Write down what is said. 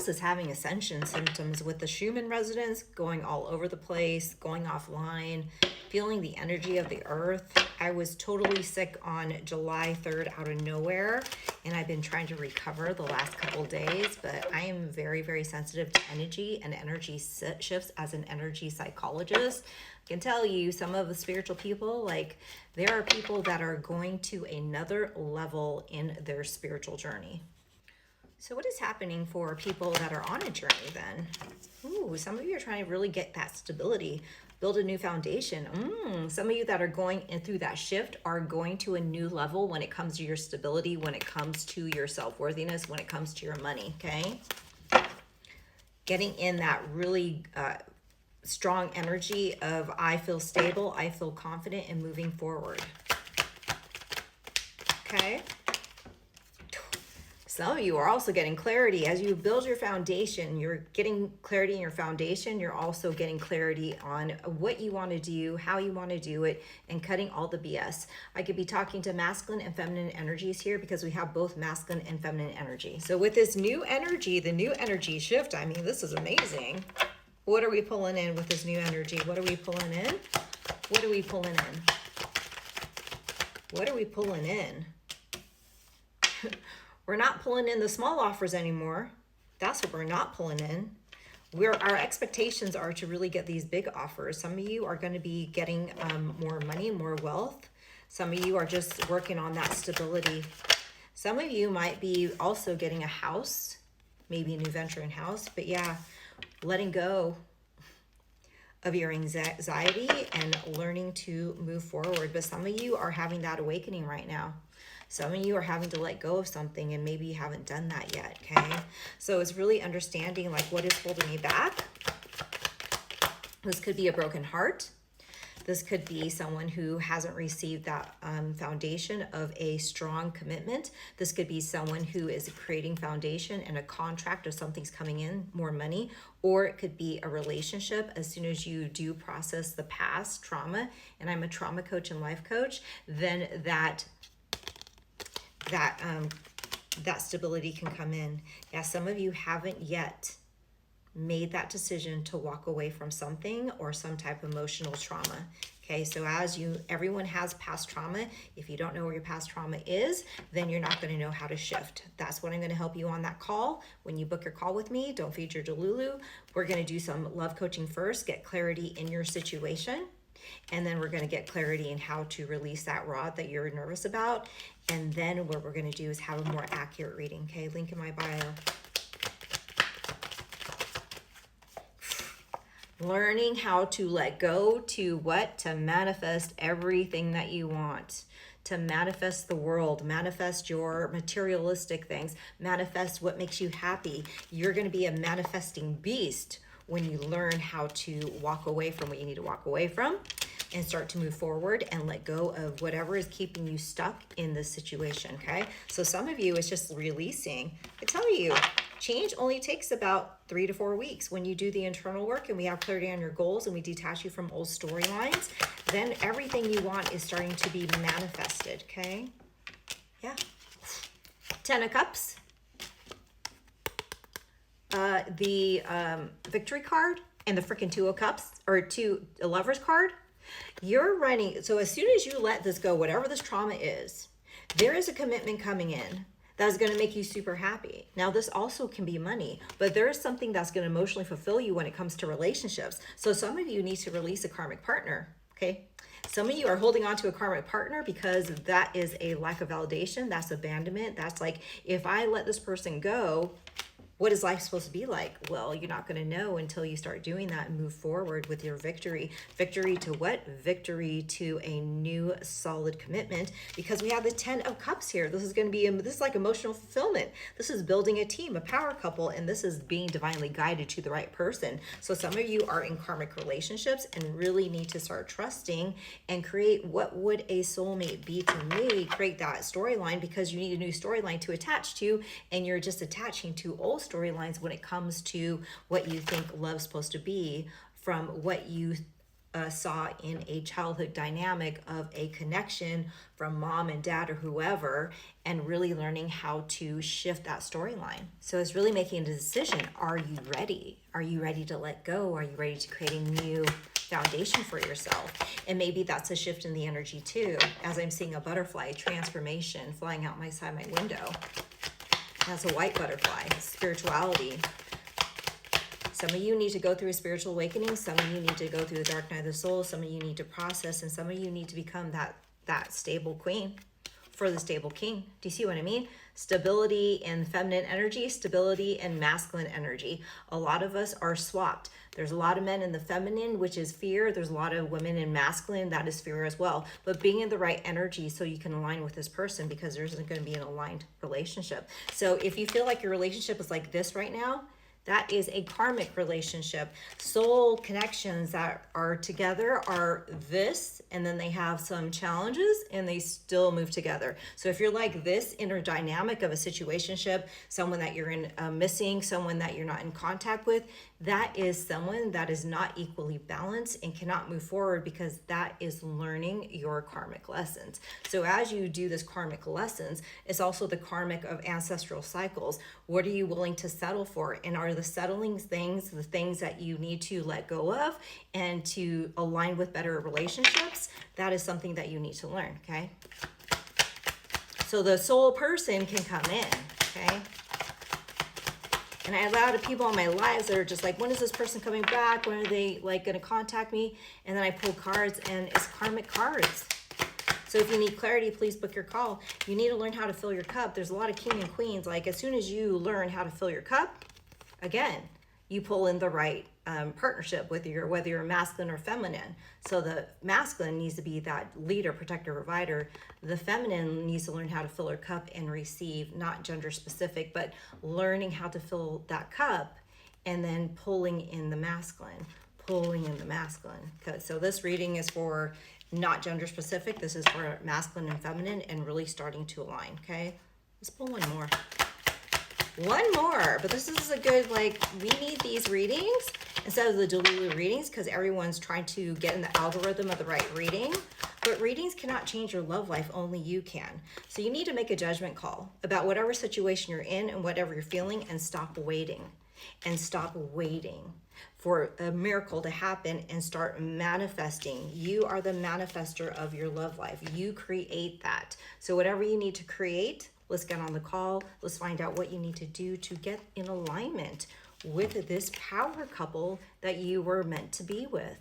house is having ascension symptoms with the Schumann resonance going all over the place, going offline, feeling the energy of the earth. I was totally sick on July 3rd out of nowhere, and I've been trying to recover the last couple days, but I am very, very sensitive to energy and energy shifts as an energy psychologist. I can tell you some of the spiritual people, like there are people that are going to another level in their spiritual journey. So what is happening for people that are on a journey then? Ooh, some of you are trying to really get that stability, build a new foundation. Some of you that are going in through that shift are going to a new level when it comes to your stability, when it comes to your self-worthiness, when it comes to your money, okay? Getting in that really strong energy of I feel stable, I feel confident, and moving forward, okay? Some of you are also getting clarity as you build your foundation. You're getting clarity in your foundation. You're also getting clarity on what you want to do, how you want to do it, and cutting all the BS. I could be talking to masculine and feminine energies here because we have both masculine and feminine energy. So with this new energy, the new energy shift, I mean, this is amazing. What are we pulling in with this new energy? What are we pulling in? What are we pulling in? What are we pulling in? We're not pulling in the small offers anymore. That's what we're not pulling in. Our expectations are to really get these big offers. Some of you are going to be getting more money, more wealth. Some of you are just working on that stability. Some of you might be also getting a house, maybe a new venture in house. But yeah, letting go of your anxiety and learning to move forward. But some of you are having that awakening right now. Some of you are having to let go of something and maybe you haven't done that yet, okay? So it's really understanding like what is holding me back. This could be a broken heart. This could be someone who hasn't received that foundation of a strong commitment. This could be someone who is creating foundation and a contract or something's coming in, more money, or it could be a relationship. As soon as you do process the past trauma, and I'm a trauma coach and life coach, then that stability can come in. Yeah, some of you haven't yet made that decision to walk away from something or some type of emotional trauma. Okay, so everyone has past trauma. If you don't know where your past trauma is, then you're not going to know how to shift. That's what I'm going to help you on that call. When you book your call with me, don't feed your Delulu. We're going to do some love coaching first, get clarity in your situation. And then we're going to get clarity in how to release that rod that you're nervous about. And then what we're going to do is have a more accurate reading. Okay, link in my bio. Learning how to let go to what? To manifest everything that you want. To manifest the world, manifest your materialistic things, manifest what makes you happy. You're going to be a manifesting beast when you learn how to walk away from what you need to walk away from and start to move forward and let go of whatever is keeping you stuck in this situation, okay? So some of you, it's just releasing. I tell you, change only takes about 3 to 4 weeks. When you do the internal work and we have clarity on your goals and we detach you from old storylines, then everything you want is starting to be manifested, okay? Yeah. 10 of Cups. The Victory card and the freaking 2 of Cups, or a Lovers card. You're running, so as soon as you let this go, whatever this trauma is, there is a commitment coming in that's going to make you super happy. Now, this also can be money, but there is something that's going to emotionally fulfill you when it comes to relationships. So some of you need to release a karmic partner, okay? Some of you are holding on to a karmic partner because that is a lack of validation. That's abandonment. That's like, if I let this person go, what is life supposed to be like? Well, you're not going to know until you start doing that and move forward with your victory. Victory to what? Victory to a new solid commitment, because we have the 10 of Cups here. This is going to be, this is like emotional fulfillment. This is building a team, a power couple, and this is being divinely guided to the right person. So some of you are in karmic relationships and really need to start trusting and create what would a soulmate be to me. Create that storyline, because you need a new storyline to attach to, and you're just attaching to old storylines when it comes to what you think love's supposed to be from what you saw in a childhood dynamic of a connection from mom and dad or whoever, and really learning how to shift that storyline. So it's really making a decision. Are you ready? Are you ready to let go? Are you ready to create a new foundation for yourself? And maybe that's a shift in the energy too, as I'm seeing a butterfly transformation flying out my side my window. That's a white butterfly, spirituality. Some of you need to go through a spiritual awakening. Some of you need to go through the dark night of the soul. Some of you need to process, and some of you need to become that stable queen for the stable king. Do you see what I mean? Stability in feminine energy, stability in masculine energy. A lot of us are swapped. There's a lot of men in the feminine, which is fear. There's a lot of women in masculine, that is fear as well. But being in the right energy so you can align with this person, because there isn't going to be an aligned relationship. So if you feel like your relationship is like this right now, that is a karmic relationship. Soul connections that are together are this, and then they have some challenges and they still move together. So if you're like this inner dynamic of a situationship, someone that you're in missing, someone that you're not in contact with, that is someone that is not equally balanced and cannot move forward, because that is learning your karmic lessons. So as you do this karmic lessons, it's also the karmic of ancestral cycles. What are you willing to settle for? And are the settling things the things that you need to let go of and to align with better relationships? That is something that you need to learn, okay? So the soul person can come in, okay? And I have a lot of people in my lives that are just like, when is this person coming back? When are they like going to contact me? And then I pull cards, and it's karmic cards. So if you need clarity, please book your call. You need to learn how to fill your cup. There's a lot of king and queens. Like as soon as you learn how to fill your cup, again, you pull in the right partnership with whether you're masculine or feminine. So the masculine needs to be that leader, protector, provider. The feminine needs to learn how to fill her cup and receive, not gender specific, but learning how to fill that cup and then pulling in the masculine, pulling in the masculine. So this reading is for not gender specific. This is for masculine and feminine and really starting to align, okay? Let's pull one more. One more, but this is a good, like, we need these readings instead of the Delulu readings, because everyone's trying to get in the algorithm of the right reading. But readings cannot change your love life, only you can. So you need to make a judgment call about whatever situation you're in and whatever you're feeling, and stop waiting. And stop waiting for a miracle to happen and start manifesting. You are the manifester of your love life. You create that. So whatever you need to create, let's get on the call. Let's find out what you need to do to get in alignment with this power couple that you were meant to be with.